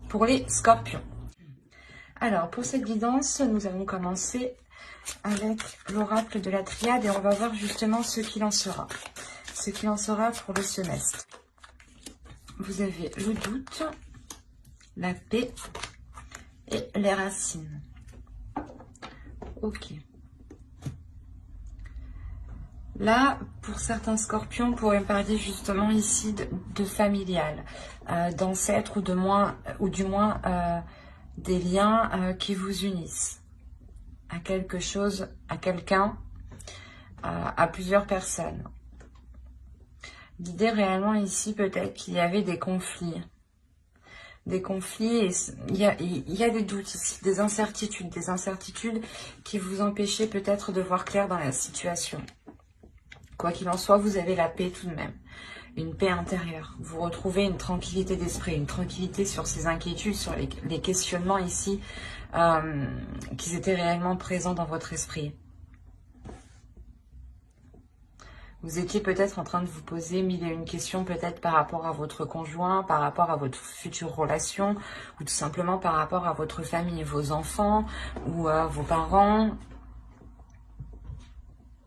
pour les scorpions. Alors, pour cette guidance, nous allons commencer avec l'oracle de la triade et on va voir justement ce qu'il en sera. Ce qu'il en sera pour le semestre. Vous avez le doute, la paix et les racines. Ok. Là, pour certains scorpions, on pourrait parler justement ici de familial, d'ancêtres ou du moins des liens qui vous unissent à quelque chose, à quelqu'un, à plusieurs personnes. L'idée réellement ici, peut-être qu'il y avait des conflits. Des conflits, et il y a des doutes ici, des incertitudes qui vous empêchaient peut-être de voir clair dans la situation. Quoi qu'il en soit, vous avez la paix tout de même, une paix intérieure. Vous retrouvez une tranquillité d'esprit, une tranquillité sur ces inquiétudes, sur les questionnements ici qui étaient réellement présents dans votre esprit. Vous étiez peut-être en train de vous poser mille et une questions, peut-être par rapport à votre conjoint, par rapport à votre future relation, ou tout simplement par rapport à votre famille, vos enfants, ou vos parents,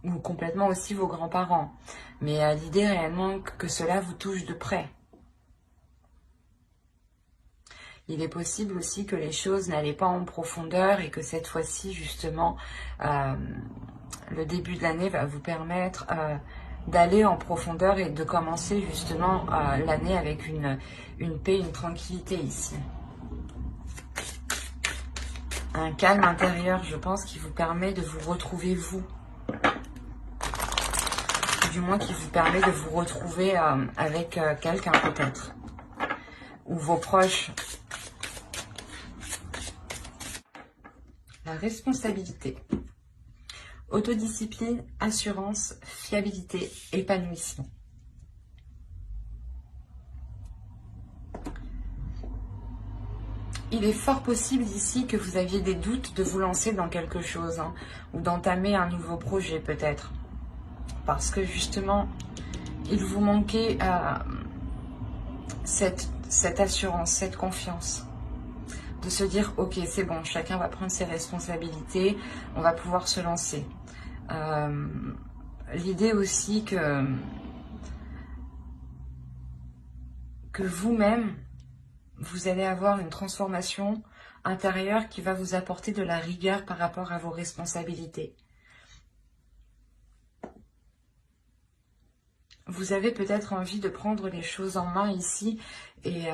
ou complètement aussi vos grands-parents. Mais l'idée réellement que cela vous touche de près. Il est possible aussi que les choses n'allaient pas en profondeur et que cette fois-ci, justement, le début de l'année va vous permettre d'aller en profondeur et de commencer justement l'année avec une paix, une tranquillité ici. Un calme intérieur, je pense, qui vous permet de vous retrouver vous. Du moins qui vous permet de vous retrouver avec quelqu'un peut-être. Ou vos proches. La responsabilité. Autodiscipline, assurance, fiabilité, épanouissement. Il est fort possible ici que vous aviez des doutes de vous lancer dans quelque chose, hein, ou d'entamer un nouveau projet peut-être. Parce que justement, il vous manquait cette assurance, cette confiance. De se dire, ok, c'est bon, chacun va prendre ses responsabilités, on va pouvoir se lancer. L'idée aussi que vous-même, vous allez avoir une transformation intérieure qui va vous apporter de la rigueur par rapport à vos responsabilités. Vous avez peut-être envie de prendre les choses en main ici et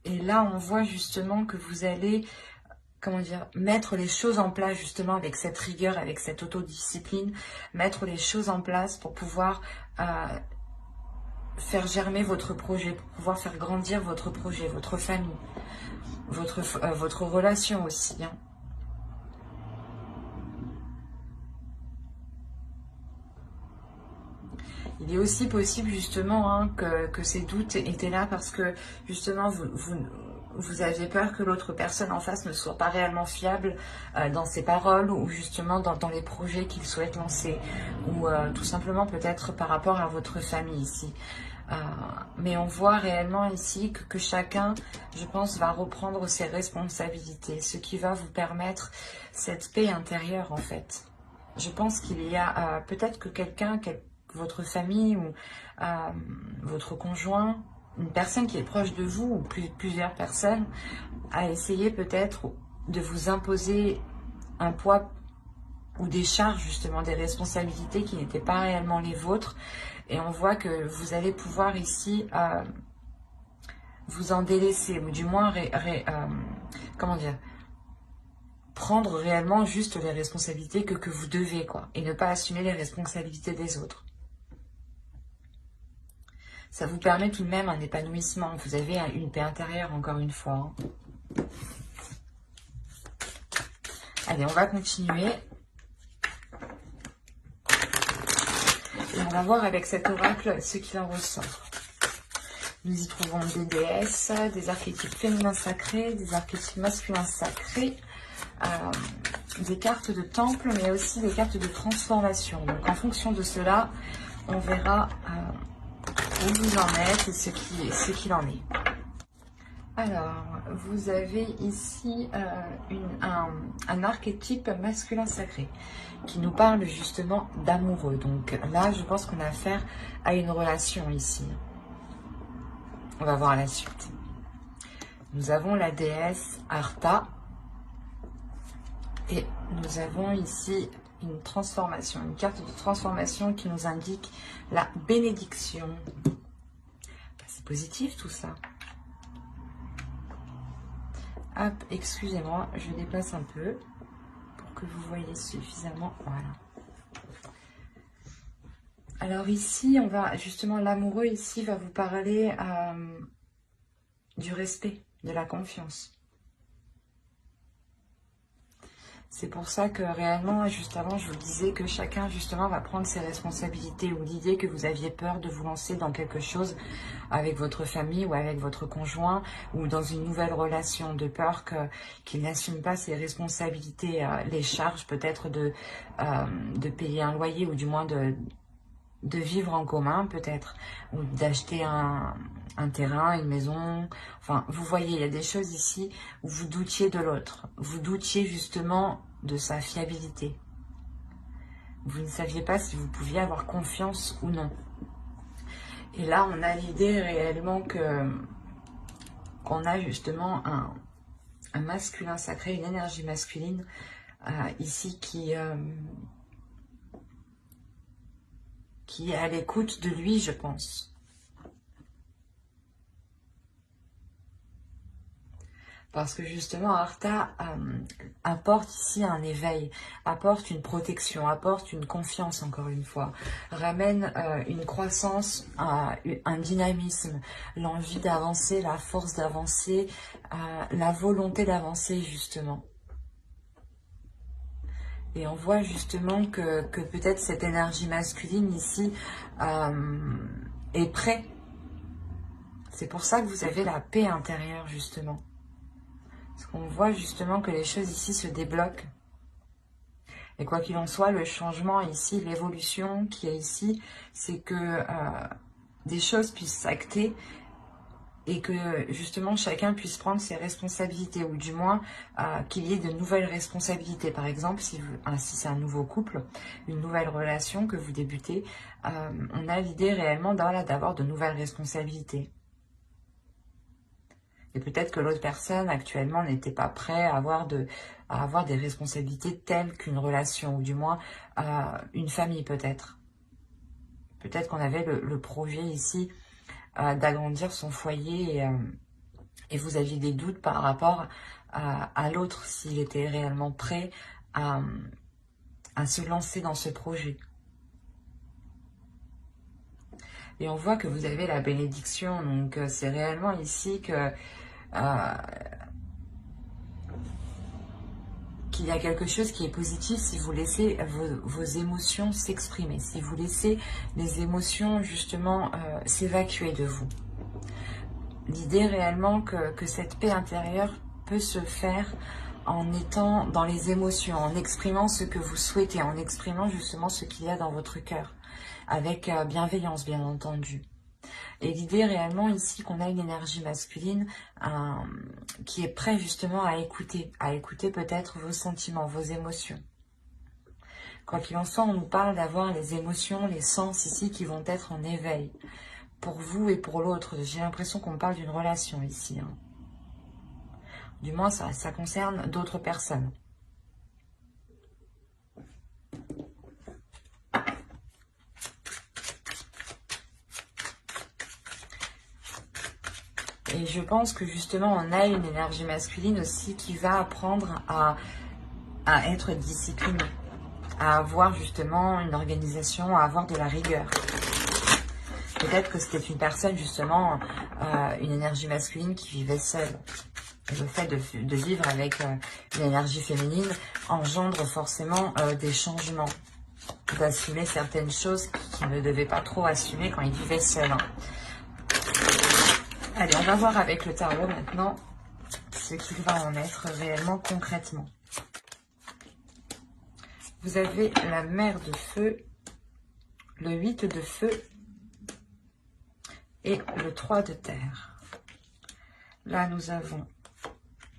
là, on voit justement que vous allez, comment dire, mettre les choses en place justement avec cette rigueur, avec cette autodiscipline, mettre les choses en place pour pouvoir faire germer votre projet, pour pouvoir faire grandir votre projet, votre famille, votre relation aussi, hein. Il est aussi possible justement hein, que ces doutes étaient là parce que justement vous aviez peur que l'autre personne en face ne soit pas réellement fiable dans ses paroles ou justement dans les projets qu'il souhaite lancer ou tout simplement peut-être par rapport à votre famille ici. Mais on voit réellement ici que chacun, je pense, va reprendre ses responsabilités, ce qui va vous permettre cette paix intérieure en fait. Je pense qu'il y a peut-être que quelqu'un, votre famille ou votre conjoint, une personne qui est proche de vous ou plusieurs personnes, a essayé peut-être de vous imposer un poids ou des charges, justement des responsabilités qui n'étaient pas réellement les vôtres. Et on voit que vous allez pouvoir ici vous en délaisser, ou du moins, comment dire, prendre réellement juste les responsabilités que vous devez, quoi, et ne pas assumer les responsabilités des autres. Ça vous permet tout de même un épanouissement. Vous avez une paix intérieure, encore une fois. Hein. Allez, on va continuer. Et on va voir avec cet oracle ce qu'il en ressort. Nous y trouvons des déesses, des archétypes féminins sacrés, des archétypes masculins sacrés, des cartes de temple, mais aussi des cartes de transformation. Donc en fonction de cela, on verra où vous en êtes et ce qu'il en est. Alors, vous avez ici un archétype masculin sacré qui nous parle justement d'amoureux. Donc là, je pense qu'on a affaire à une relation ici. On va voir la suite. Nous avons la déesse Arta et nous avons ici une transformation, une carte de transformation qui nous indique la bénédiction. C'est positif tout ça. Hop, excusez-moi, je déplace un peu pour que vous voyez suffisamment. Voilà. Alors ici, on va justement, l'amoureux ici va vous parler du respect, de la confiance. C'est pour ça que réellement, juste avant, je vous disais que chacun justement va prendre ses responsabilités, ou l'idée que vous aviez peur de vous lancer dans quelque chose avec votre famille ou avec votre conjoint, ou dans une nouvelle relation, de peur qu'il n'assume pas ses responsabilités, les charges peut-être de payer un loyer, ou du moins de vivre en commun peut-être, ou d'acheter un terrain, une maison. Enfin, vous voyez, il y a des choses ici où vous doutiez de l'autre. Vous doutiez justement de sa fiabilité. Vous ne saviez pas si vous pouviez avoir confiance ou non. Et là, on a l'idée réellement qu'on a justement un masculin sacré, une énergie masculine ici qui est à l'écoute de lui, je pense. Parce que justement, Arta apporte ici un éveil, apporte une protection, apporte une confiance, encore une fois, ramène une croissance, un dynamisme, l'envie d'avancer, la force d'avancer, la volonté d'avancer, justement. Et on voit justement que peut-être cette énergie masculine ici est prête. C'est pour ça que vous avez la paix intérieure, justement. Parce qu'on voit justement que les choses ici se débloquent. Et quoi qu'il en soit, le changement ici, l'évolution qui est ici, c'est que des choses puissent s'acter et que justement chacun puisse prendre ses responsabilités, ou du moins qu'il y ait de nouvelles responsabilités. Par exemple, si c'est un nouveau couple, une nouvelle relation que vous débutez, on a l'idée réellement d'avoir de nouvelles responsabilités. Et peut-être que l'autre personne actuellement n'était pas prêt à avoir des responsabilités telles qu'une relation, ou du moins une famille peut-être. Peut-être qu'on avait le projet ici d'agrandir son foyer et vous aviez des doutes par rapport à l'autre, s'il était réellement prêt à se lancer dans ce projet. Et on voit que vous avez la bénédiction, donc c'est réellement ici que qu'il y a quelque chose qui est positif si vous laissez vos émotions s'exprimer, si vous laissez les émotions justement s'évacuer de vous. L'idée réellement que cette paix intérieure peut se faire en étant dans les émotions, en exprimant ce que vous souhaitez, en exprimant justement ce qu'il y a dans votre cœur, avec bienveillance bien entendu. Et l'idée réellement ici qu'on a une énergie masculine qui est prête justement à écouter peut-être vos sentiments, vos émotions. Quoi qu'il en soit, on nous parle d'avoir les émotions, les sens ici qui vont être en éveil. Pour vous et pour l'autre, j'ai l'impression qu'on parle d'une relation ici. Du moins, ça concerne d'autres personnes. Et je pense que justement, on a une énergie masculine aussi qui va apprendre à être discipliné, à avoir justement une organisation, à avoir de la rigueur. Peut-être que c'était une personne justement, une énergie masculine qui vivait seule. Et le fait de vivre avec une énergie féminine engendre forcément des changements, d'assumer certaines choses qu'il ne devait pas trop assumer quand il vivait seul. Allez, on va voir avec le tarot maintenant ce qu'il va en être réellement concrètement. Vous avez la mer de feu, le 8 de feu, et le 3 de terre. Là, nous avons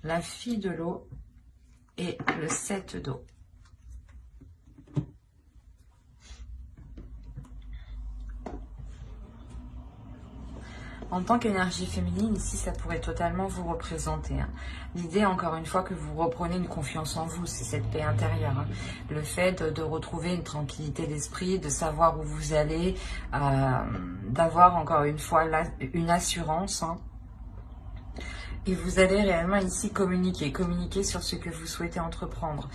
la fille de l'eau et le 7 d'eau. En tant qu'énergie féminine, ici, ça pourrait totalement vous représenter. Hein. L'idée, encore une fois, que vous reprenez une confiance en vous, c'est cette paix intérieure. Hein. Le fait de retrouver une tranquillité d'esprit, de savoir où vous allez, d'avoir, encore une fois, une assurance. Hein. Et vous allez réellement ici communiquer sur ce que vous souhaitez entreprendre.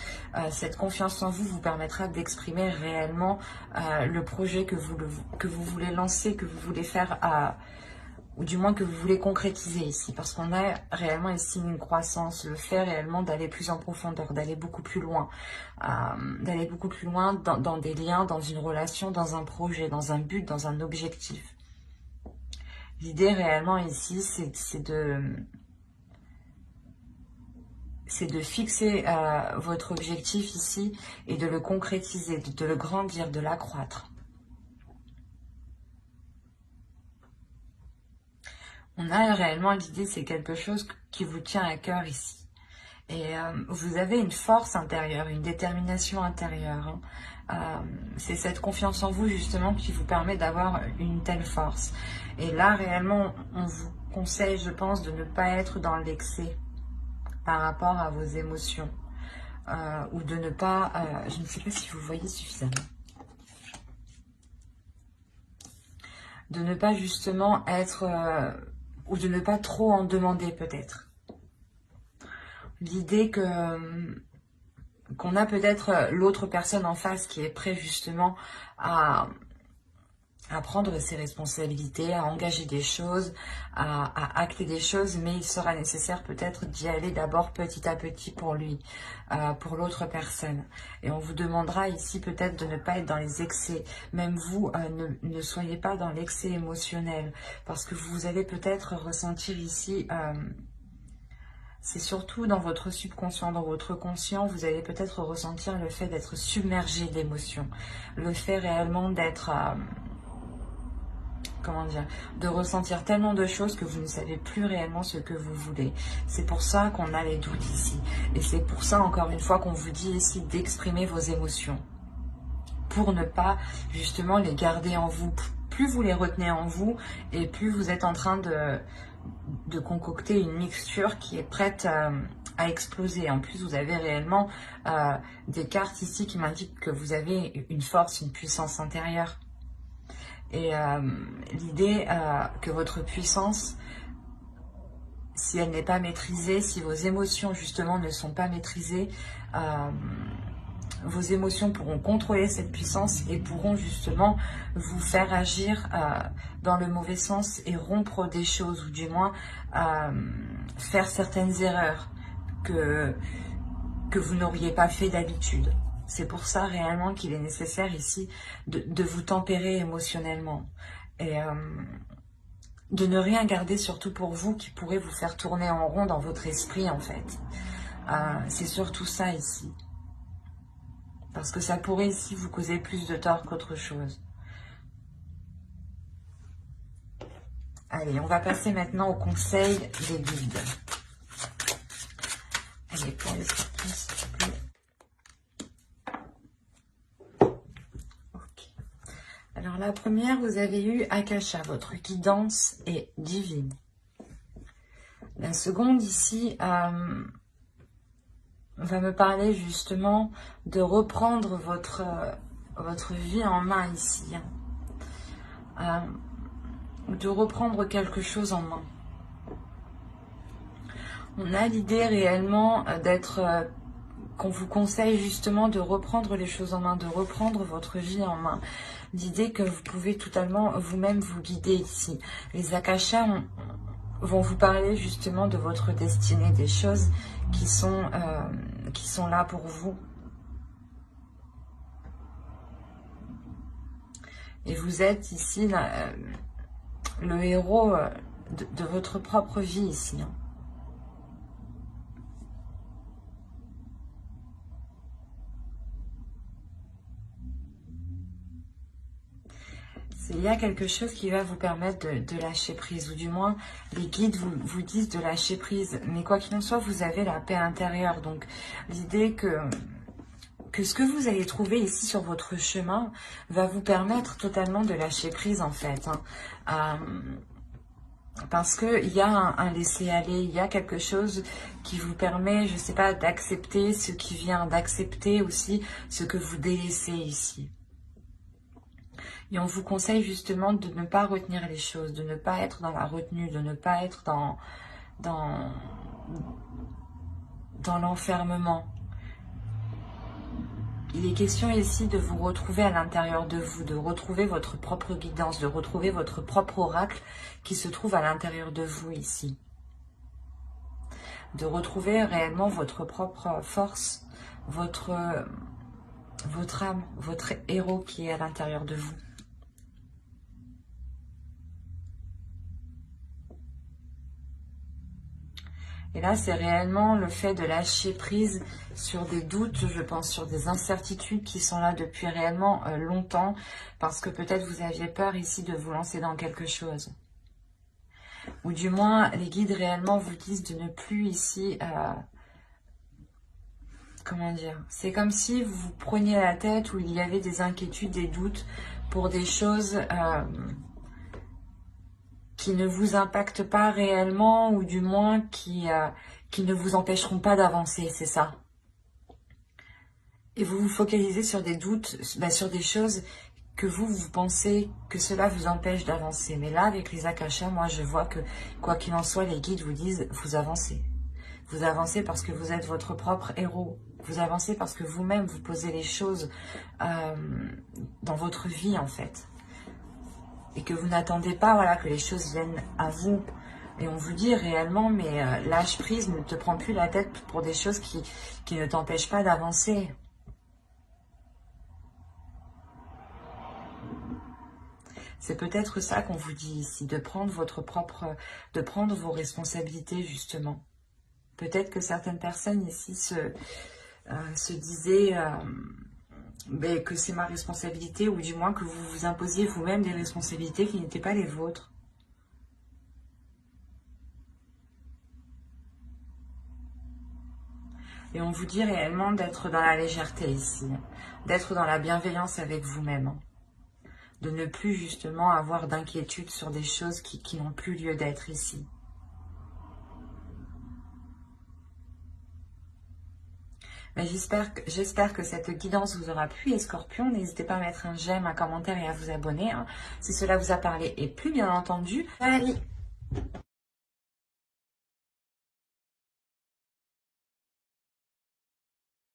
Cette confiance en vous vous permettra d'exprimer réellement le projet que vous voulez lancer, que vous voulez faire ou du moins que vous voulez concrétiser ici, parce qu'on a réellement ici une croissance, le fait réellement d'aller plus en profondeur, d'aller beaucoup plus loin, dans des liens, dans une relation, dans un projet, dans un but, dans un objectif. L'idée réellement ici, c'est de fixer votre objectif ici et de le concrétiser, de le grandir, de l'accroître. On a réellement l'idée, c'est quelque chose qui vous tient à cœur ici. Et vous avez une force intérieure, une détermination intérieure. Hein. C'est cette confiance en vous justement qui vous permet d'avoir une telle force. Et là, réellement, on vous conseille, je pense, de ne pas être dans l'excès par rapport à vos émotions. Ou de ne pas... je ne sais pas si vous voyez suffisamment. De ne pas justement être... ou de ne pas trop en demander peut-être. L'idée qu'on a peut-être l'autre personne en face qui est prêt justement à prendre ses responsabilités, à engager des choses, à acter des choses, mais il sera nécessaire peut-être d'y aller d'abord petit à petit pour lui, pour l'autre personne. Et on vous demandera ici peut-être de ne pas être dans les excès. Même vous, ne soyez pas dans l'excès émotionnel, parce que vous allez peut-être ressentir ici... c'est surtout dans votre subconscient, dans votre conscient, vous allez peut-être ressentir le fait d'être submergé d'émotions. Le fait réellement d'être... comment dire, de ressentir tellement de choses que vous ne savez plus réellement ce que vous voulez. C'est pour ça qu'on a les doutes ici. Et c'est pour ça, encore une fois, qu'on vous dit ici d'exprimer vos émotions. Pour ne pas, justement, les garder en vous. Plus vous les retenez en vous, et plus vous êtes en train de concocter une mixture qui est prête à exploser. En plus, vous avez réellement des cartes ici qui m'indiquent que vous avez une force, une puissance intérieure. Et l'idée que votre puissance, si elle n'est pas maîtrisée, si vos émotions justement ne sont pas maîtrisées, vos émotions pourront contrôler cette puissance et pourront justement vous faire agir dans le mauvais sens et rompre des choses, ou du moins faire certaines erreurs que vous n'auriez pas fait d'habitude. C'est pour ça réellement qu'il est nécessaire ici de vous tempérer émotionnellement et de ne rien garder surtout pour vous qui pourrait vous faire tourner en rond dans votre esprit en fait. C'est surtout ça ici. Parce que ça pourrait ici vous causer plus de tort qu'autre chose. Allez, on va passer maintenant au conseil des guides. Allez, pour les sorties, s'il vous plaît. Alors la première, vous avez eu Akasha, votre guidance est divine. La seconde ici va me parler justement de reprendre votre vie en main ici. De reprendre quelque chose en main. On a l'idée réellement d'être... qu'on vous conseille justement de reprendre les choses en main, de reprendre votre vie en main. L'idée que vous pouvez totalement vous-même vous guider ici. Les Akashas vont vous parler justement de votre destinée, des choses qui sont là pour vous. Et vous êtes ici le héros de votre propre vie ici. Hein. Il y a quelque chose qui va vous permettre de lâcher prise, ou du moins les guides vous disent de lâcher prise. Mais quoi qu'il en soit, vous avez la paix intérieure. Donc l'idée que ce que vous allez trouver ici sur votre chemin va vous permettre totalement de lâcher prise en fait. Parce qu'il y a un laisser-aller, il y a quelque chose qui vous permet, je ne sais pas, d'accepter ce qui vient, d'accepter aussi ce que vous délaissez ici. Et on vous conseille justement de ne pas retenir les choses, de ne pas être dans la retenue, de ne pas être dans l'enfermement. Il est question ici de vous retrouver à l'intérieur de vous, de retrouver votre propre guidance, de retrouver votre propre oracle qui se trouve à l'intérieur de vous ici. De retrouver réellement votre propre force, votre âme, votre héros qui est à l'intérieur de vous. Et là, c'est réellement le fait de lâcher prise sur des doutes, je pense, sur des incertitudes qui sont là depuis réellement longtemps, parce que peut-être vous aviez peur ici de vous lancer dans quelque chose. Ou du moins, les guides réellement vous disent de ne plus ici... comment dire? C'est comme si vous vous preniez la tête, où il y avait des inquiétudes, des doutes pour des choses... qui ne vous impactent pas réellement, ou du moins qui ne vous empêcheront pas d'avancer, c'est ça. Et vous vous focalisez sur des doutes, sur des choses que vous pensez que cela vous empêche d'avancer. Mais là, avec les akashas, moi je vois que, quoi qu'il en soit, les guides vous disent, vous avancez. Vous avancez parce que vous êtes votre propre héros. Vous avancez parce que vous-même, vous posez les choses dans votre vie, en fait. Et que vous n'attendez pas, voilà, que les choses viennent à vous. Et on vous dit réellement, mais lâche prise, ne te prends plus la tête pour des choses qui ne t'empêchent pas d'avancer. C'est peut-être ça qu'on vous dit ici, de prendre de prendre vos responsabilités justement. Peut-être que certaines personnes ici se disaient... que c'est ma responsabilité, ou du moins que vous vous imposiez vous-même des responsabilités qui n'étaient pas les vôtres. Et on vous dit réellement d'être dans la légèreté ici, d'être dans la bienveillance avec vous-même, de ne plus justement avoir d'inquiétude sur des choses qui n'ont plus lieu d'être ici. J'espère que cette guidance vous aura plu, les scorpions. N'hésitez pas à mettre un j'aime, un commentaire et à vous abonner si cela vous a parlé. Et plus bien entendu, allez!